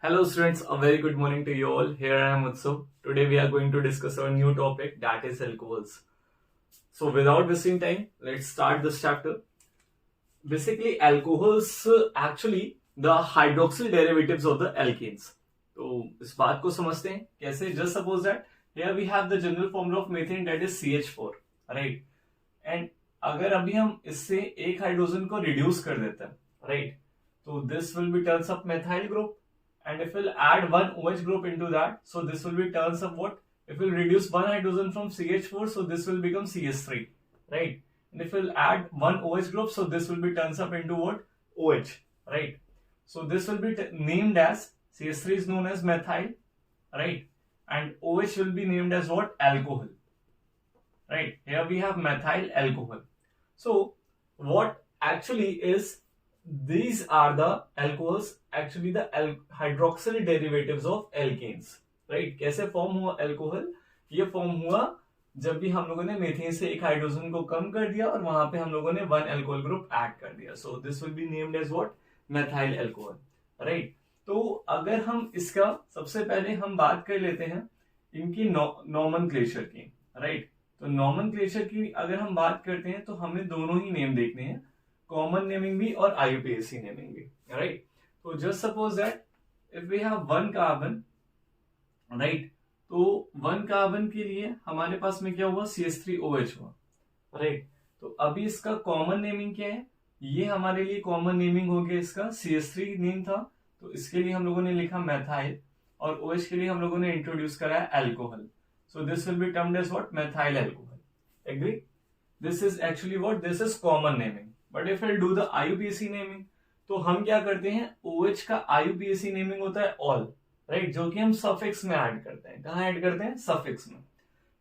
Hello students, a very good morning to you all. Here I am Utsu. Today we are going to discuss our new topic, that is alcohols. So without wasting time, let's start this chapter. Basically alcohols actually the hydroxyl derivatives of the alkenes. तो इस बात को समझते हैं कैसे. Just suppose that here we have the general formula of methane, that is CH4, right? And अगर अभी हम इससे एक हाइड्रोजन को रिड्यूस कर देते हैं, right? So this will be turns up methyl group. And if we'll add one OH group into that, so this will be turns of what? If we'll reduce one hydrogen from CH4, so this will become CH3, right? And if we'll add one OH group, so this will be turns up into what? OH, right? So this will be named as, CH3 is known as methyl, right? And OH will be named as what? Alcohol, right? Here we have methyl alcohol. So what actually is, these are the alcohols, actually the hydroxyl derivatives of alkanes, right? कैसे form हुआ alcohol? ये form हुआ जब भी हम लोगों ने methane से एक हाइड्रोजन को कम कर दिया और वहां पे हम लोगों ने वन अल्कोहल ग्रुप ऐड कर दिया. So this will be named as what? Methyl alcohol, right? तो अगर हम इसका सबसे पहले हम बात कर लेते हैं इनकी नॉमेनक्लेचर की, राइट? तो नॉमेनक्लेचर की अगर हम बात करते हैं तो हमें दोनों ही नेम देखने हैं, कॉमन नेमिंग भी और IUPAC नेमिंग भी, राइट? तो just suppose that if we have one carbon, right? तो वन कार्बन के लिए हमारे पास में क्या हुआ? CH3OH हुआ, राइट? तो अभी इसका कॉमन नेमिंग क्या है? ये हमारे लिए कॉमन नेमिंग हो गया, इसका CH3 नेम था तो इसके लिए हम लोगों ने लिखा मैथाइल, और OH के लिए हम लोगों ने इंट्रोड्यूस कराया alcohol. So this will be termed as what? Methyl alcohol. Agree? This is actually what? This is common naming. But if will do the IUPAC naming, तो हम क्या करते हैं? OH का IUPAC नेमिंग होता है ऑल, राइट? जो कि हम सफिक्स में ऐड करते हैं. कहां ऐड करते हैं? सफिक्स में.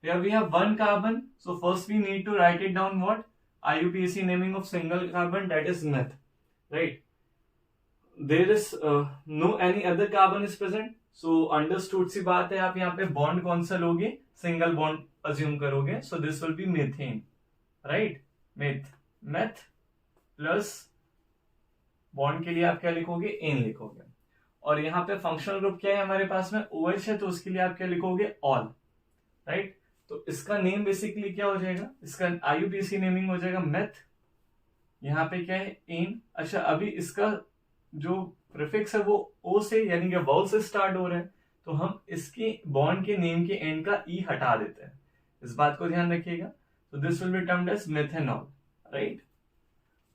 Here we have one carbon, so first we need to write it down what? IUPAC naming of single carbon, that is meth, right? There is no any other carbon is present, so understood सी बात है. आप यहाँ पे bond कौन सा लोगे? Single bond assume करोगे, so this will be methane, right? meth plus bond के लिए आप क्या लिखोगे? एन लिखोगे. और यहाँ पे फंक्शनल ग्रुप क्या है हमारे पास में? OH है, तो उसके लिए आप क्या लिखोगे? All, right? तो इसका नेम बेसिकली क्या हो जाएगा? इसका IUPAC नेमिंग हो जाएगा मेथ. यहाँ पे क्या है? एन. अच्छा, अभी इसका जो प्रीफिक्स है वो O से यानी कि वॉल से स्टार्ट हो रहा है, तो हम इसके बॉन्ड के नेम के एंड का E हटा देते हैं. इस बात को ध्यान रखिएगा. So this will be termed as methanol, right?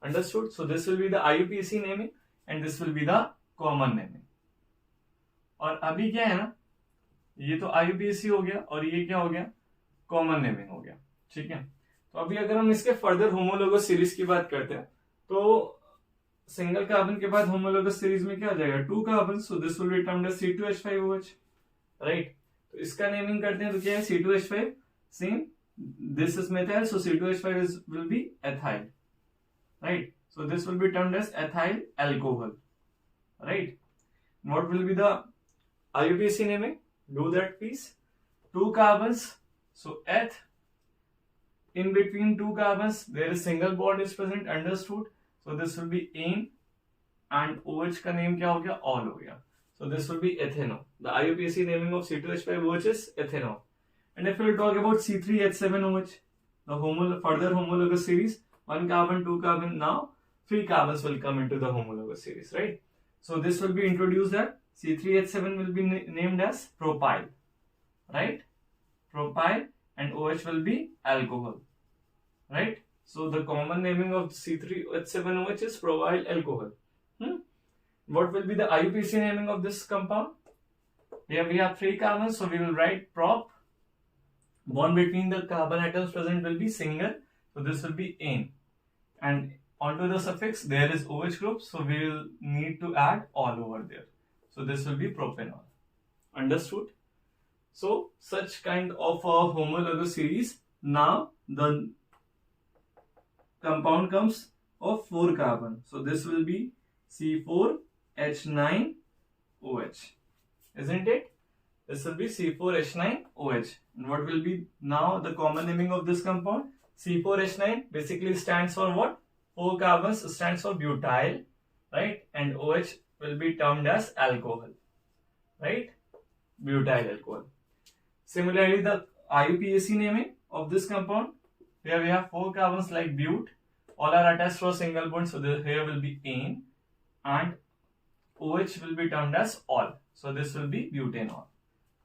Understood? So this will be the IUPAC naming and this will be the common naming. और अभी क्या है ना, ये तो IUPAC हो गया और ये क्या हो गया? कॉमन नेमिंग हो गया, ठीक है? तो अभी अगर हम इसके फर्दर होमोलोगस सीरीज की बात करते हैं, तो सिंगल कार्बन के बाद होमोलोगस सीरीज में क्या आ जाएगा? 2 carbon. So this will be termed as C2H5OH, right? तो इसका नेमिंग करते हैं तो क्या है? C2H5. Same, this is methyl, so C2H5 will be ethyl, right? So this will be termed as ethyl alcohol, right? What will be the IUPAC naming? Do that please. 2 carbons, so eth. In between 2 carbons there is single bond is present, understood? So this will be ane, and OH का name क्या हो गया? All हो गया. So this will be ethanol. The IUPAC naming of C2H5OH is ethanol. And if we'll talk about C3H7OH, the further homologous series, 1 carbon, 2 carbon, now 3 carbons will come into the homologous series, right? So this will be introduced that C3H7 will be named as propyl, right? Propyl, and OH will be alcohol, right? So the common naming of C3H7OH is propyl alcohol. What will be the IUPAC naming of this compound? Here we have 3 carbons, so we will write prop. Bond between the carbon atoms present will be single, so this will be ane, and onto the suffix there is OH group, so we will need to add all over there, so this will be propanol. Understood? So such kind of a homologous series. Now the compound comes of 4 carbon, so this will be C4H9OH, isn't it? This will be C4H9OH. And what will be now the common naming of this compound? C4H9 basically stands for what? 4 carbons stands for butyl, right? And OH will be termed as alcohol. right? Butyl alcohol. Similarly, the IUPAC naming of this compound, here we have 4 carbons like but, all are attached to a single bond, so here will be ane, and OH will be termed as all, so this will be butanol,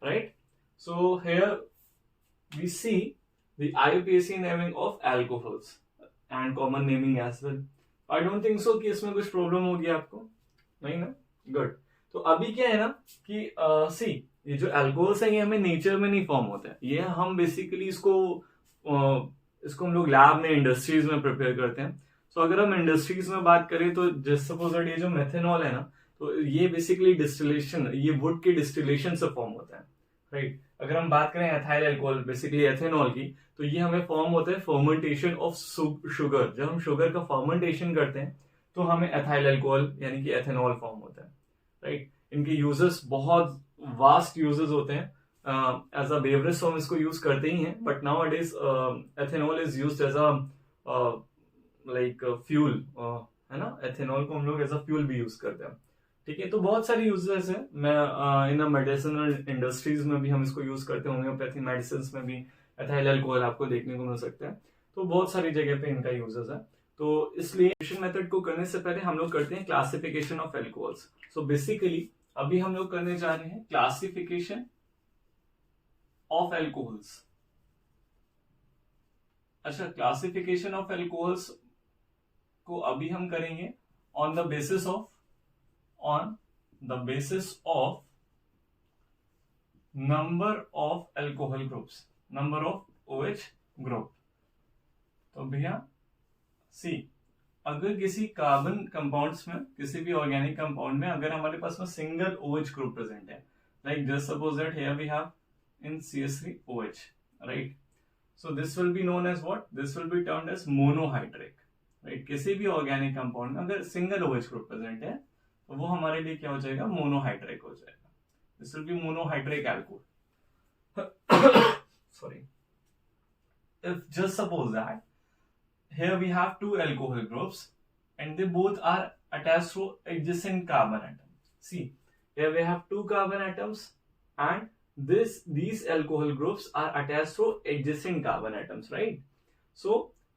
right? So here we see the IUPAC naming of alcohols and common naming as well. I don't think so कि इसमें कुछ problem होगी आपको, नहीं ना? Good. तो अभी क्या है ना कि सी ये जो अल्कोहल्स हैं ये हमें नेचर में नहीं फॉर्म होते हैं, ये हम बेसिकली इसको हम लोग लैब में इंडस्ट्रीज में प्रिपेयर करते हैं. सो अगर हम इंडस्ट्रीज में बात करें तो जस्ट सपोज दैट ये जो मेथेनॉल है ना, तो ये बेसिकली डिस्टिलेशन, ये वुड के डिस्टिलेशन से फॉर्म होता है, राइट? अगर हम बात करें एथाइल अल्कोहल बेसिकली एथेनॉल की, तो ये हमें फॉर्म होता है फर्मेंटेशन ऑफ शुगर. जब हम शुगर का फर्मेंटेशन करते हैं तो हमें एथाइल अल्कोहल यानी कि एथेनॉल फॉर्म होता है, राइट? इनके यूजेस बहुत वास्ट यूजेस होते हैं. एज अ बेवरेज हम इसको यूज करते ही हैं, but now it is ethanol is used as a like fuel, है ना? एथेनॉल को हम लोग एज अ फ्यूल भी यूज करते हैं, ठीक है? तो बहुत सारी यूजेस है. मैं इन मेडिसिनल इंडस्ट्रीज में भी हम इसको यूज करते हैं, होम्योपैथी मेडिसिन में भी एथाइल अल्कोहल आपको देखने को मिल सकता है. तो बहुत सारी जगह पे इनका यूजेस है. तो इसलिए मेथड को करने से पहले हम लोग करते हैं classification of alcohols. So basically अभी हम लोग करने जा रहे हैं क्लासिफिकेशन ऑफ एल्कोहल्स. अच्छा, क्लासिफिकेशन ऑफ एल्कोहल्स को अभी हम करेंगे on the basis of number of alcohol groups, number of OH group. तो भैया सी, अगर किसी कार्बन कंपाउंड्स में, किसी भी ऑर्गेनिक कंपाउंड में अगर हमारे पास में सिंगल OH ग्रुप प्रेजेंट है, like just suppose that here we have in CH3OH, right? So this will be known as what? This will be termed as monohydric, right? किसी भी ऑर्गेनिक कंपाउंड में अगर सिंगल OH ग्रुप प्रेजेंट है तो वो हमारे लिए क्या हो जाएगा? मोनोहाइड्रिक हो जाएगा. This will B monohydric alcohol. Sorry. If just suppose that here we have 2 alcohol groups and they both are attached to adjacent carbon atoms. See, here we have 2 carbon atoms and these alcohol groups are attached to adjacent carbon atoms, right? So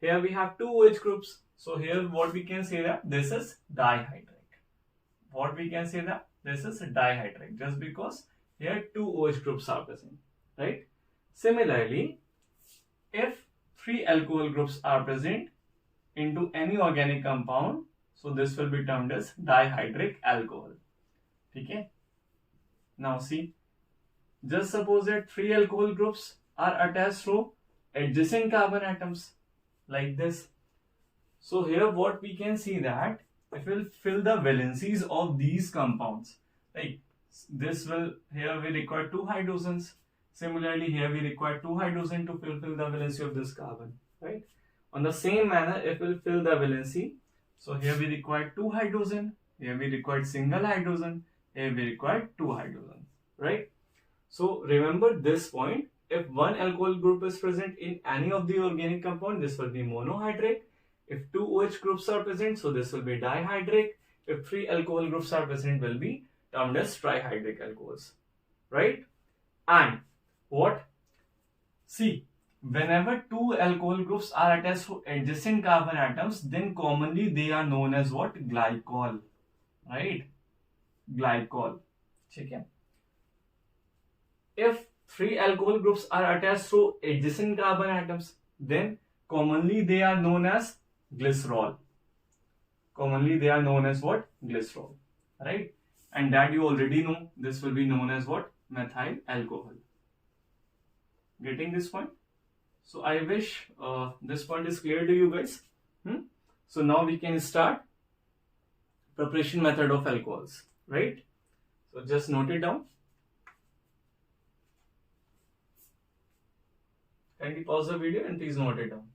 here we have 2 OH groups. So here what we can say that this is dihydric. What we can say that this is dihydric just because here 2 OH groups are present, right? Similarly, if 3 alcohol groups are present into any organic compound, so this will be termed as dihydric alcohol. ठीक है? Now see, just suppose that 3 alcohol groups are attached to adjacent carbon atoms like this. So here what we can see that if we'll fill the valencies of these compounds, like this will, here we require 2 hydrogens. Similarly, here we require 2 hydrogen to fulfill the valency of this carbon, right? On the same manner, if we'll fill the valency, so here we require 2 hydrogen, here we require single hydrogen, here we require 2 hydrogen, right? So remember this point, if one alcohol group is present in any of the organic compound, this will be monohydric. If 2 OH groups are present, so this will be dihydric. If 3 alcohol groups are present, will be termed as trihydric alcohols, right? And what? See, whenever 2 alcohol groups are attached to adjacent carbon atoms, then commonly they are known as what? Glycol, right? Glycol. ठीक है? If 3 alcohol groups are attached to adjacent carbon atoms, then commonly they are known as glycerol. Commonly they are known as what? Glycerol, right? And that you already know, this will be known as what? Methyl alcohol. Getting this point? So I wish this point is clear to you guys. So now we can start preparation method of alcohols, right? So just note it down. Kindly pause the video and please note it down.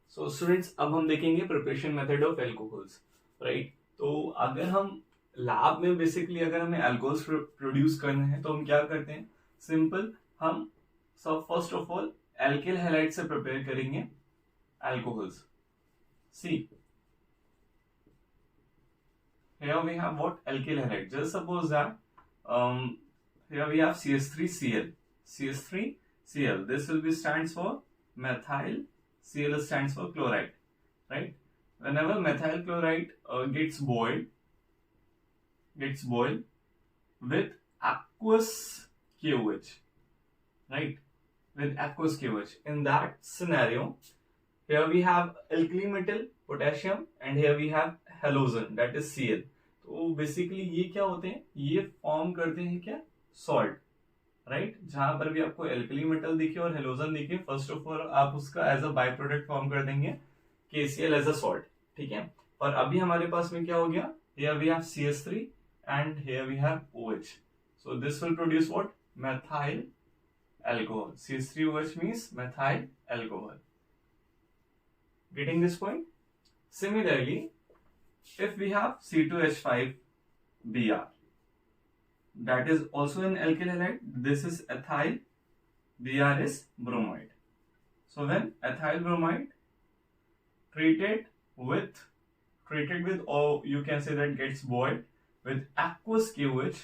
So students, अब हम देखेंगे preparation method of alcohols, right? तो अगर हम lab में basically अगर हमें alcohols produce करने हैं तो हम क्या करते हैं? सिंपल, हम सब first of all alkyl halide से प्रिपेयर करेंगे alcohols. See, here we have what? Alkyl halide. Just suppose that here we have CH3Cl. CH3Cl. This will be stands for methyl. Cl stands for chloride, right? Whenever methyl chloride gets boiled with aqueous KOH, right? With aqueous KOH. In that scenario, here we have alkali metal potassium and here we have halogen, that is Cl. तो basically ये क्या होते हैं? ये form करते हैं क्या? Salt, right? जहां पर भी आपको एल्कली मेटल दिखे और हेलोजन दिखे, फर्स्ट ऑफ ऑल आप उसका as a by product form कर देंगे KCl एज अ सॉल्ट, ठीक है? और अभी हमारे पास में क्या हो गया? Here we have CH3 and here we have OH. So this will produce what? Methyl alcohol. CH3OH means methyl alcohol. Getting this point? Similarly, if we have C2H5Br, that is also an alkyl halide. This is ethyl, Br is bromide. So when ethyl bromide treated with, or you can say that gets boiled with aqueous KOH,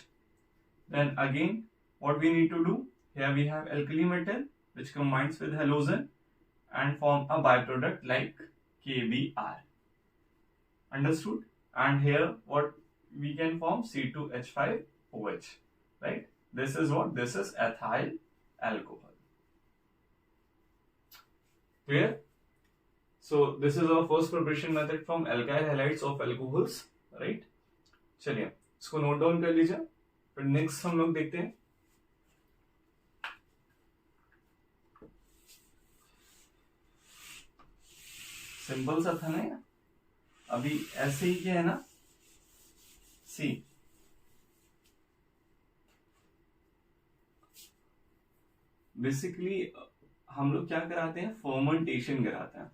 then again what we need to do? Here we have alkali metal which combines with halogen and form a byproduct like KBr. Understood? And here what we can form? C2H5OH, right? This is what? This is ethyl alcohol. Clear? So this is our first preparation method from alkyl halides of alcohols, right? चलिए इसको note down कर लीजिए, फिर next हम लोग देखते हैं. Simple सा था ना, अभी ऐसे ही क्या है ना, सी बेसिकली हम लोग क्या कराते हैं? फर्मेंटेशन कराते हैं.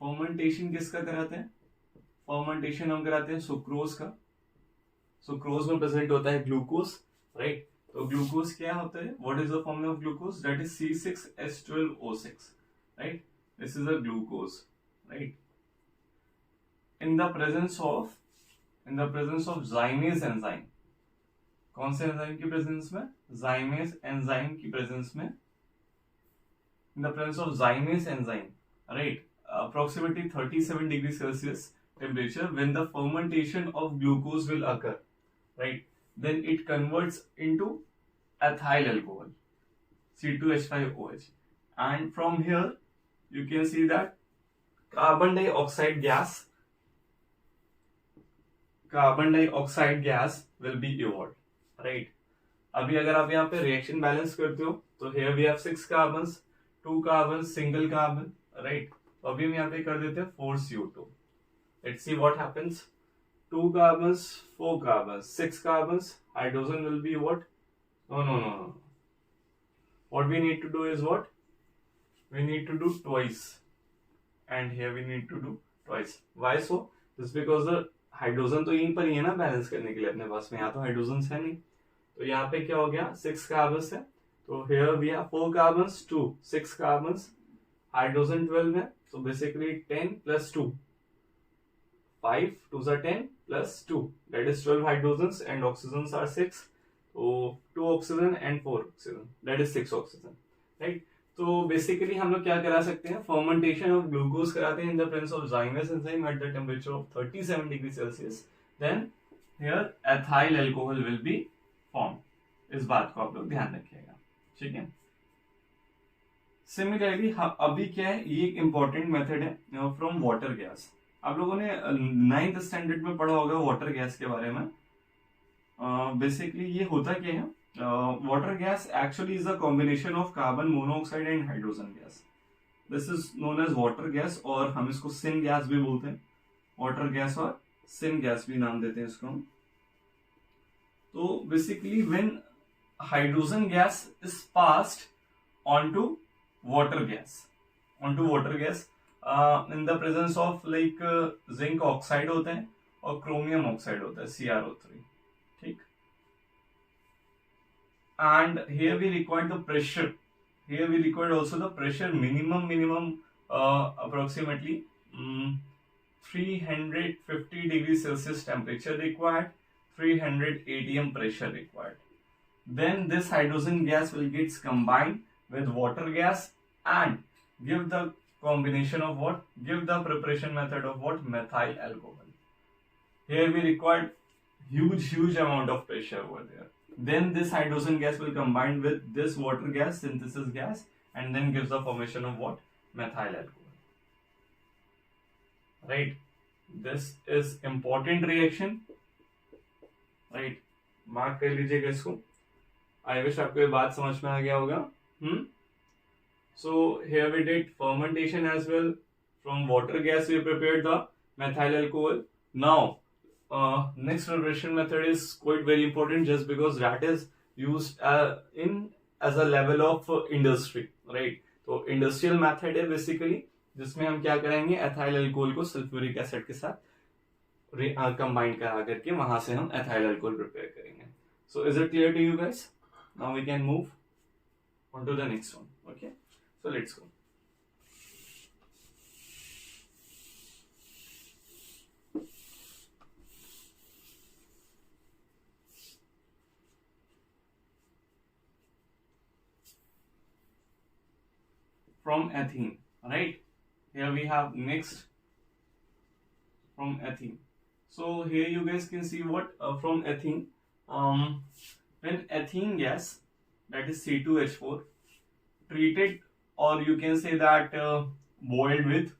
फर्मेंटेशन किसका कराते हैं? फर्मेंटेशन हम कराते हैं सुक्रोज का. सुक्रोज में प्रेजेंट होता है ग्लूकोज, राइट? तो ग्लूकोज क्या होता है? What is the formula of glucose? That is C6H12O6, right? This is a glucose, right? In the presence of zymase enzyme. कौन से एंजाइम की प्रेजेंस में? Zymase एंजाइम की प्रेजेंस में. In the presence of zymase enzyme, right? Approximately 37 degrees Celsius temperature, when the fermentation of glucose will occur, right? Then it converts into ethyl alcohol, C2H5OH, and from here you can see that carbon dioxide gas will be evolved, right? अभी अगर आप यहाँ पे reaction balance करते हो तो here we have 6 carbons, 2 carbons, single carbon, right? तो अभी हम यहाँ पे कर देते हैं 4CO2. Let's see what happens. 2 carbons, 4 carbons, 6 carbons, hydrogen will be what? No. What we need to do is what? We need to do twice. And here we need to do twice. Why so? Just because the hydrogen तो यहीं पर ही है ना balance करने के लिए अपने पास में. यहाँ तो हाइड्रोजन है नहीं, तो यहाँ पे क्या हो गया? 6 कार्बन्स है, तो here we have 4 carbons, 2, 6 carbons, hydrogen 12 है, so basically 10 plus 2, 5, 2s are 10 plus 2, that is 12 hydrogens and oxygens are 6, so 2 oxygen and 4 oxygen, that is 6 oxygen, right? तो बेसिकली हम लोग क्या करा सकते हैं? फर्मेंटेशन ऑफ ग्लूकोज कराते हैं in the presence of zymes enzyme at the temperature of 37 degrees Celsius. Then here ethyl alcohol will be formed. इस बात को आप लोग ध्यान रखिएगा, ठीक है? सिमिलरली अभी क्या है, ये एक इंपॉर्टेंट मेथड है फ्रॉम वाटर गैस. आप लोगों ने 9th स्टैंडर्ड में पढ़ा होगा वाटर गैस के बारे में. बेसिकली ये होता क्या है? Water gas actually is a combination of carbon monoxide and hydrogen gas. This is known as water gas, और हम इसको syn gas भी बोलते हैं. Water gas और syn gas भी नाम देते हैं इसको हम. तो basically when hydrogen gas is passed onto water gas in the presence of like zinc oxide होता है और chromium oxide होता है CrO3, ठीक? And here we require the pressure. Here we require also the pressure minimum approximately 350 degrees Celsius temperature required, 300 atm pressure required. Then this hydrogen gas will get combined with water gas and give the combination of what? Give the preparation method of what? Methyl alcohol. Here we required huge amount of pressure over there. Then this hydrogen gas will combine with this water gas, synthesis gas, and then gives the formation of what? Methyl alcohol. Right? This is important reaction. Right? Mark कर लीजिएगा इसको. I wish आपको ये बात समझ में आ गया होगा. So here we did fermentation as well. From water gas we prepared the methyl alcohol. Now next preparation method is quite very important, just because that is used in as a level of industry, right? तो industrial method है basically, जिसमें हम क्या करेंगे, ethyl alcohol को sulphuric acid के साथ combine करा करके वहां से हम एथाइल अल्कोहल प्रिपेयर करेंगे. So is it clear to you guys? Now we can move on to the next one. Okay, so let's go. From ethene, right? Here we have next from ethene. So here you guys can see what from ethene. When ethene gas, that is C2H4, treated, or you can say that boiled with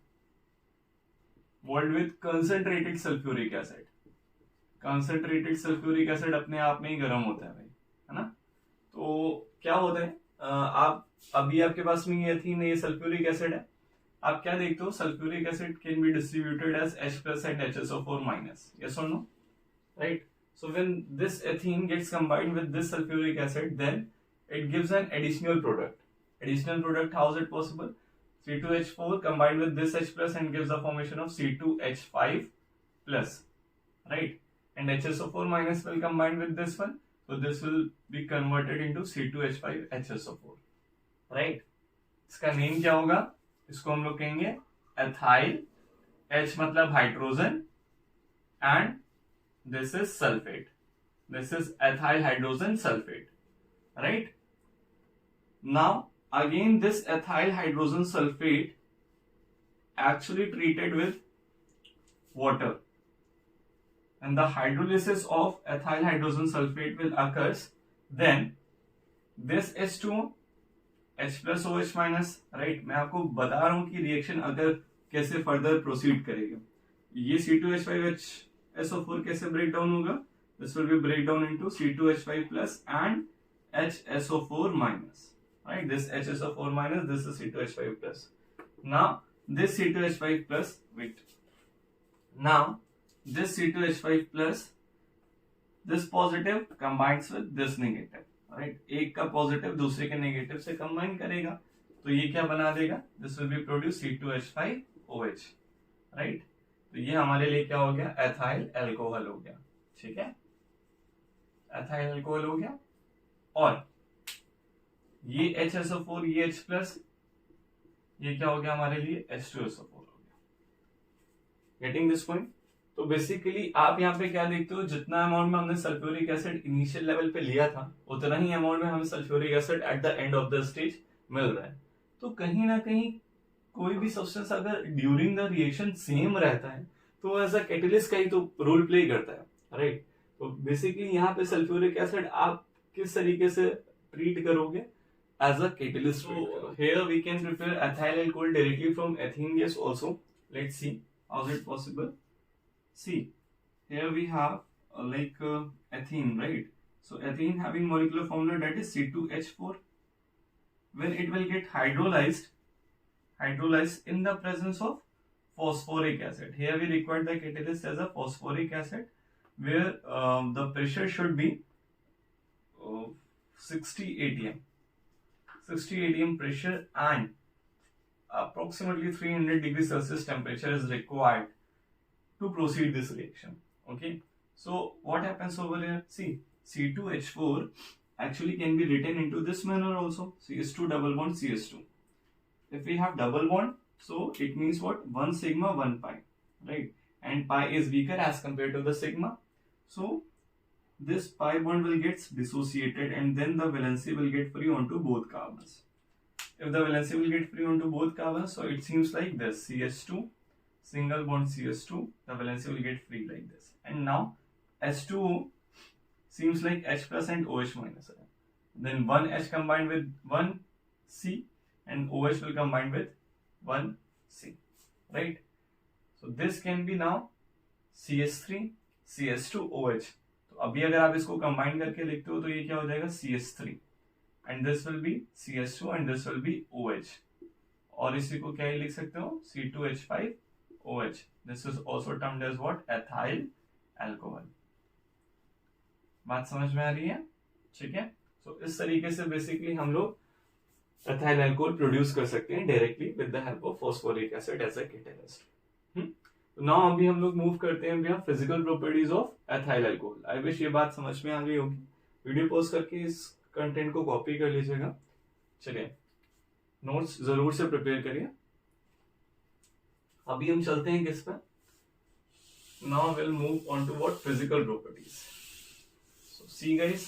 concentrated sulfuric acid. Concentrated sulfuric acid अपने आप में ही गर्म होता है भाई, है ना? तो क्या होता है, आप अभी आपके पास में ये एथीन, ये सल्फ्यूरिक एसिड है. आप क्या देखते हो, sulphuric acid can be distributed as H+ and HSO4-. Yes or no? Right? So when this ethene gets combined with this sulfuric acid, then it gives an additional product. Additional product, how is it possible? C2H4 combined with this H+ and gives the formation of C2H5+, right? And HSO4- will combine with this one. So this will be converted into C2H5 HSO4, right? इसका name क्या होगा? इसको हम लोग कहेंगे ethyl. H मतलब hydrogen and this is sulfate. This is ethyl hydrogen sulfate, right? Now again this ethyl hydrogen sulfate actually treated with water, and the hydrolysis of ethyl hydrogen sulfate will occurs. Then this H2O, H+ OH-, right? मैं आपको बता रहा हूं कि reaction अगर कैसे further proceed करेगा. ये C2H5HSO4 कैसे ब्रेक डाउन होगा? This will be break down into C2H5+ and HSO4-, right? This HSO4-, this is C2H5+. Now this C2H5+, wait. Now this C2H5+, this positive combines with this negative, right? एक का positive दूसरे के negative से combine करेगा, तो ये क्या बना देगा? This will be produce C2H5OH, right? तो ये हमारे लिए क्या हो गया? एथाइल अल्कोहल हो गया. ठीक है, एथाइल अल्कोहल हो गया. और ये HSO4, ये H+, ये क्या हो गया हमारे लिए? H2SO4 हो गया. Getting this point? तो बेसिकली आप यहाँ पे क्या देखते हो, जितना अमाउंट में हमने सल्फ्यूरिक एसिड इनिशियल लेवल पे लिया था, उतना ही अमाउंट में हमें sulphuric acid at the end of the stage मिल रहा है. तो कहीं ना कहीं कोई भी सब्सटेंस अगर ड्यूरिंग द रिएक्शन सेम रहता है, तो एज अ कैटलिस्ट का ही तो रोल प्ले करता है, राइट? तो बेसिकली यहाँ पे सल्फ्यूरिक एसिड आप किस तरीके से ट्रीट करोगे? As a catalyst. Here we can prepare ethyl alcohol directly from ethene gas also. Let's see how is it possible. See, here we have ethene, right? So ethene having molecular formula that is C2H4. When it will get hydrolyzed in the presence of phosphoric acid. Here we require the catalyst as a phosphoric acid, where the pressure should be 60 atm. 60 atm pressure and approximately 300 degrees Celsius temperature is required to proceed this reaction. Okay, so what happens over here? See, C2H4 actually can be written into this manner also. CS2 double bond CS2. If we have double bond, so it means what? 1 sigma 1 pi. right? And pi is weaker as compared to the sigma. So this pi bond will get dissociated and then the valency will get free onto both carbons. If the valency will get free onto both carbons, so it seems like this, CH2, single bond CH2, the valency will get free like this. And now H2O seems like H plus and OH minus. Then one H combined with one C and OH will combine with one C, right? So this can be now CH3, CH2, OH. तो अभी अगर आप इसको combine करके लिखते हो तो ये क्या हो जाएगा CH3 and this will be CH2 and this will be OH. और इसी को क्या ही लिख सकते हो C2H5OH. This is also termed as what? Ethyl alcohol. बात समझ में आ रही है? ठीक है. तो इस तरीके से बेसिकली हम लोग एथाइल अल्कोहल प्रोड्यूस कर सकते हैं directly with the help of phosphoric acid as a catalyst. तो नाउ अभी हम लोग मूव करते हैं भैया physical properties of ethyl alcohol. I wish ये बात समझ में आ गई होगी. वीडियो पॉज करके इस कंटेंट को कॉपी कर लीजिएगा. चलिए नोट्स जरूर से प्रिपेयर करिए. अभी हम चलते हैं किस पर. Now will move on to what physical properties. So see guys,